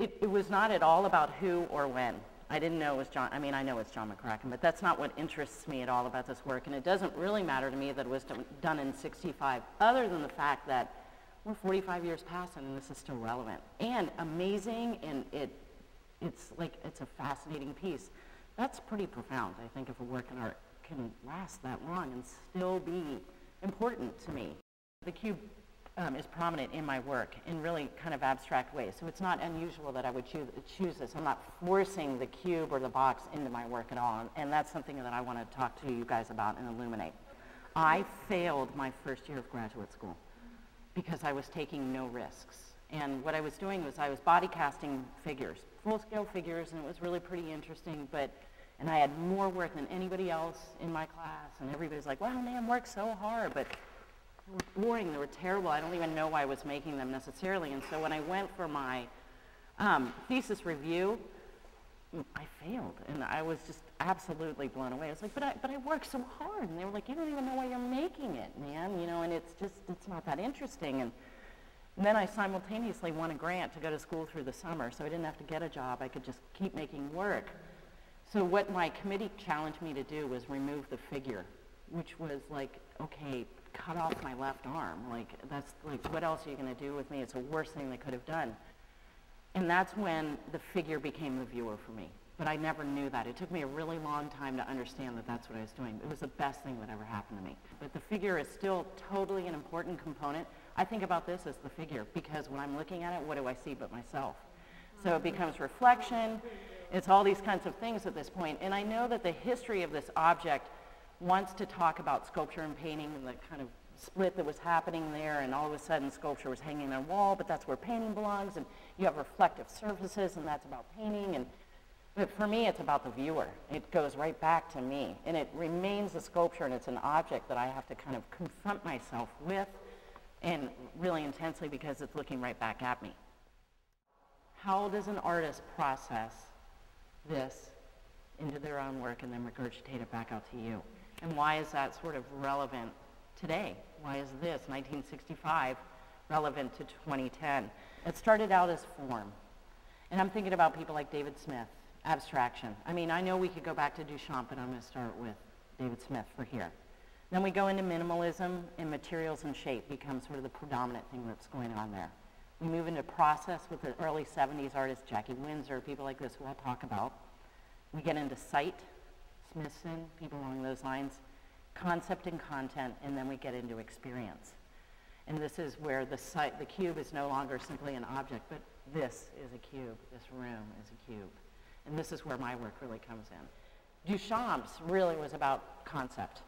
It was not at all about who or when. I didn't know it was John, I mean, I know it's John McCracken, but that's not what interests me at all about this work, and it doesn't really matter to me that it was done in '65, other than the fact that we're 45 years past and this is still relevant and amazing, and it's a fascinating piece. That's pretty profound, I think, if a work in art can last that long and still be important to me. The cube is prominent in my work in really kind of abstract ways, so it's not unusual that I would choose this. I'm not forcing the cube or the box into my work at all, and that's something that I want to talk to you guys about and illuminate. I failed my first year of graduate school because I was taking no risks, and what I was doing was I was body casting figures, full-scale figures, and it was really pretty interesting, and I had more work than anybody else in my class, and everybody's like, wow, man, work so hard, but they were boring, they were terrible. I don't even know why I was making them necessarily. And so when I went for my thesis review, I failed, and I was just absolutely blown away. I was like, but I worked so hard, and they were like, you don't even know why you're making it, man, you know, and it's not that interesting. And then I simultaneously won a grant to go to school through the summer, so I didn't have to get a job. I could just keep making work. So what my committee challenged me to do was remove the figure, which was like, okay, cut off my left arm. Like, that's like, what else are you going to do with me? It's the worst thing they could have done. And that's when the figure became the viewer for me. But I never knew that. It took me a really long time to understand that that's what I was doing. It was the best thing that ever happened to me. But the figure is still totally an important component. I think about this as the figure, because when I'm looking at it, what do I see but myself? So it becomes reflection. It's all these kinds of things at this point. And I know that the history of this object wants to talk about sculpture and painting and the kind of split that was happening there, and all of a sudden sculpture was hanging on a wall, but that's where painting belongs, and you have reflective surfaces, and that's about painting. But for me, it's about the viewer. It goes right back to me, and it remains a sculpture, and it's an object that I have to kind of confront myself with, and really intensely, because it's looking right back at me. How does an artist process this into their own work and then regurgitate it back out to you? And why is that sort of relevant today? Why is this, 1965, relevant to 2010? It started out as form. And I'm thinking about people like David Smith, abstraction. I mean, I know we could go back to Duchamp, but I'm going to start with David Smith for here. Then we go into minimalism, and materials and shape become sort of the predominant thing that's going on there. We move into process with the early 70s artists, Jackie Windsor, people like this who I'll talk about. We get into sight, Smithson, people along those lines, concept and content, and then we get into experience. And this is where the cube is no longer simply an object, but this is a cube, this room is a cube. And this is where my work really comes in. Duchamp's really was about concept.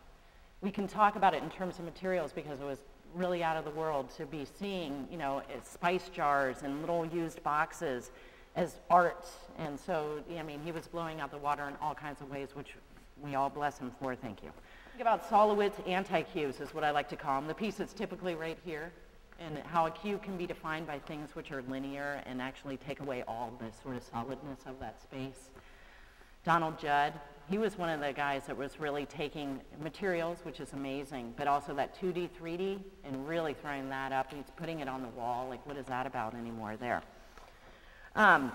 We can talk about it in terms of materials because it was really out of the world to be seeing, you know, spice jars and little used boxes as art. And so, I mean, he was blowing out the water in all kinds of ways, which we all bless him for, thank you. Think about Solowitz anti-cubes is what I like to call them. The piece that's typically right here, and how a cube can be defined by things which are linear and actually take away all the sort of solidness of that space. Donald Judd, he was one of the guys that was really taking materials, which is amazing, but also that 2D, 3D, and really throwing that up. He's putting it on the wall. Like, what is that about anymore there? And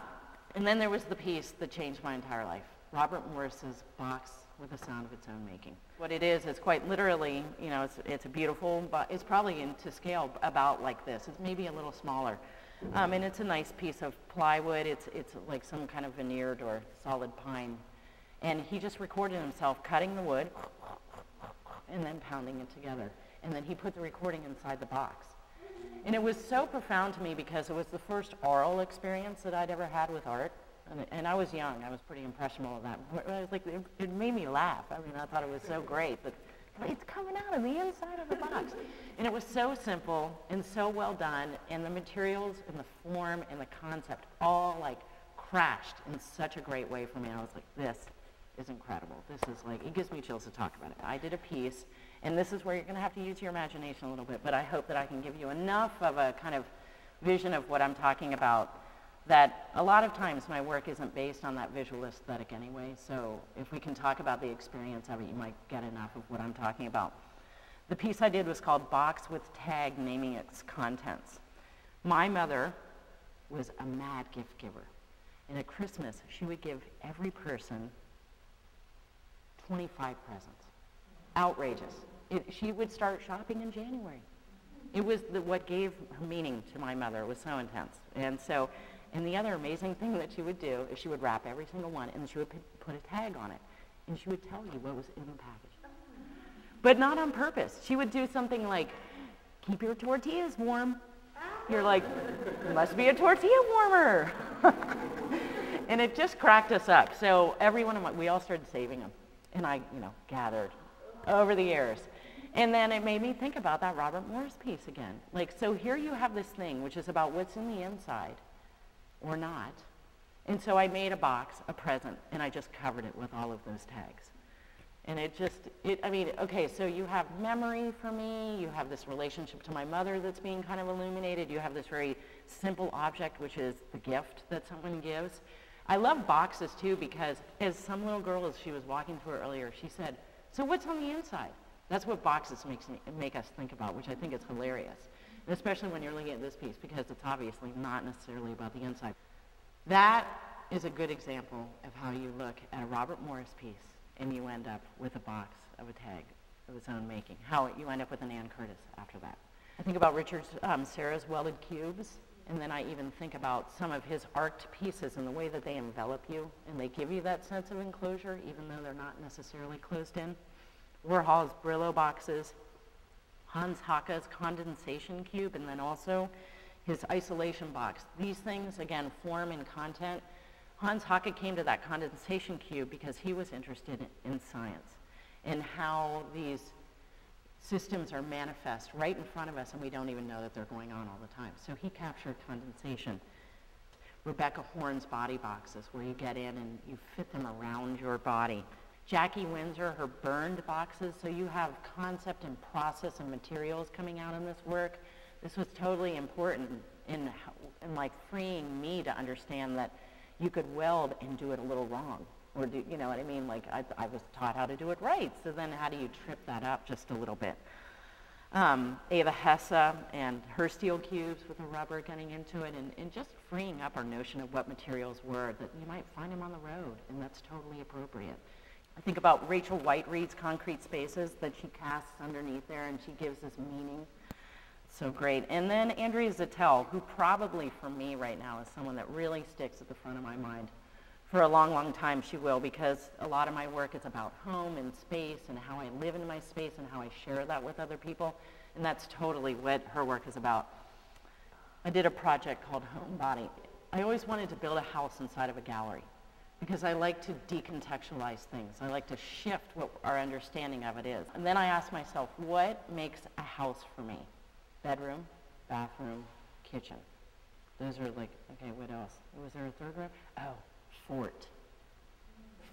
then there was the piece that changed my entire life. Robert Morris's Box with a Sound of Its Own Making. What it is quite literally, you know, it's a beautiful, but it's probably to scale about like this. It's maybe a little smaller. And it's a nice piece of plywood. It's like some kind of veneered or solid pine. And he just recorded himself cutting the wood and then pounding it together. And then he put the recording inside the box. And it was so profound to me because it was the first oral experience that I'd ever had with art. And I was young. I was pretty impressionable of that. I was like, it made me laugh. I mean, I thought it was so great. But it's coming out of the inside of the box. And it was so simple and so well done. And the materials and the form and the concept all like crashed in such a great way for me. I was like, this is incredible. This is like, it gives me chills to talk about it. I did a piece, and this is where you're going to have to use your imagination a little bit, but I hope that I can give you enough of a kind of vision of what I'm talking about that a lot of times my work isn't based on that visual aesthetic anyway, so if we can talk about the experience of it, you might get enough of what I'm talking about. The piece I did was called Box with Tag, Naming Its Contents. My mother was a mad gift giver. And at Christmas, she would give every person 25 presents. Outrageous. She would start shopping in January. It was what gave her meaning to my mother. It was so intense. And the other amazing thing that she would do is she would wrap every single one, and she would put a tag on it. And she would tell you what was in the package. But not on purpose. She would do something like, keep your tortillas warm. You're like, must be a tortilla warmer. And it just cracked us up. So we all started saving them. And I, gathered over the years. And then it made me think about that Robert Morris piece again. Like, so here you have this thing, which is about what's in the inside or not. And so I made a box, a present, and I just covered it with all of those tags. And okay, so you have memory for me, you have this relationship to my mother that's being kind of illuminated, you have this very simple object, which is the gift that someone gives. I love boxes too, because as some little girl, as she was walking through earlier, she said, so what's on the inside? That's what boxes make us think about, which I think is hilarious, and especially when you're looking at this piece, because it's obviously not necessarily about the inside. That is a good example of how you look at a Robert Morris piece and you end up with a box of a tag of its own making. How you end up with a Nan Curtis after that. I think about Richard Serra's welded cubes, and then I even think about some of his arced pieces and the way that they envelop you and they give you that sense of enclosure even though they're not necessarily closed in. Warhol's Brillo boxes, Hans Hacke's condensation cube, and then also his isolation box. These things, again, form and content. Hans Hacke came to that condensation cube because he was interested in science and how these systems are manifest right in front of us and we don't even know that they're going on all the time. So he captured condensation. Rebecca Horn's body boxes, where you get in and you fit them around your body. Jackie Windsor, her burned boxes, so you have concept and process and materials coming out in this work. This was totally important in like freeing me to understand that you could weld and do it a little wrong. Or do, you know what I mean? Like I was taught how to do it right, so then how do you trip that up just a little bit? Ava Hesse and her steel cubes with the rubber getting into it, and just freeing up our notion of what materials were, that you might find them on the road, and that's totally appropriate. I think about Rachel Whiteread's concrete spaces that she casts underneath there, and she gives this meaning. So great. And then Andrea Zattel, who probably for me right now is someone that really sticks at the front of my mind. For a long, long time she will, because a lot of my work is about home and space and how I live in my space and how I share that with other people. And that's totally what her work is about. I did a project called Homebody. I always wanted to build a house inside of a gallery because I like to decontextualize things. I like to shift what our understanding of it is. And then I asked myself, what makes a house for me? Bedroom, bathroom, kitchen. Those are like, okay, what else? Was there a third room? Oh, fort.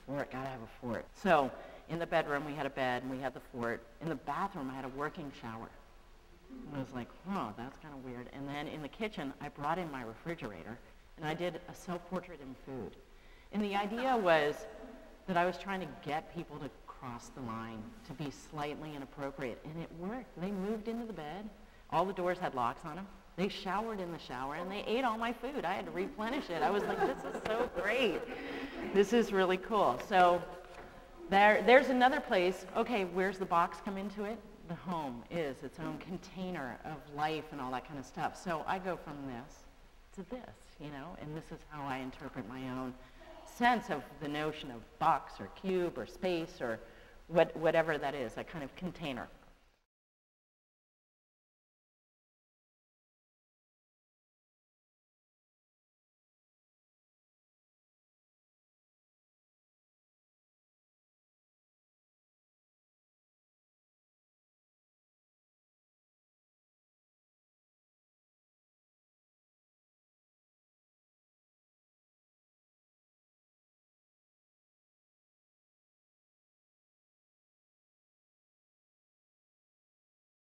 Fort, gotta have a fort. So in the bedroom we had a bed and we had the fort. In the bathroom I had a working shower. And I was like, oh, that's kind of weird. And then in the kitchen I brought in my refrigerator and I did a self-portrait in food. And the idea was that I was trying to get people to cross the line, to be slightly inappropriate. And it worked. They moved into the bed. All the doors had locks on them. They showered in the shower, and they ate all my food. I had to replenish it. I was like, this is so great. This is really cool. So there's another place. Okay, where's the box come into it? The home is its own container of life and all that kind of stuff. So I go from this to this, you know, and this is how I interpret my own sense of the notion of box or cube or space or whatever that is, a kind of container.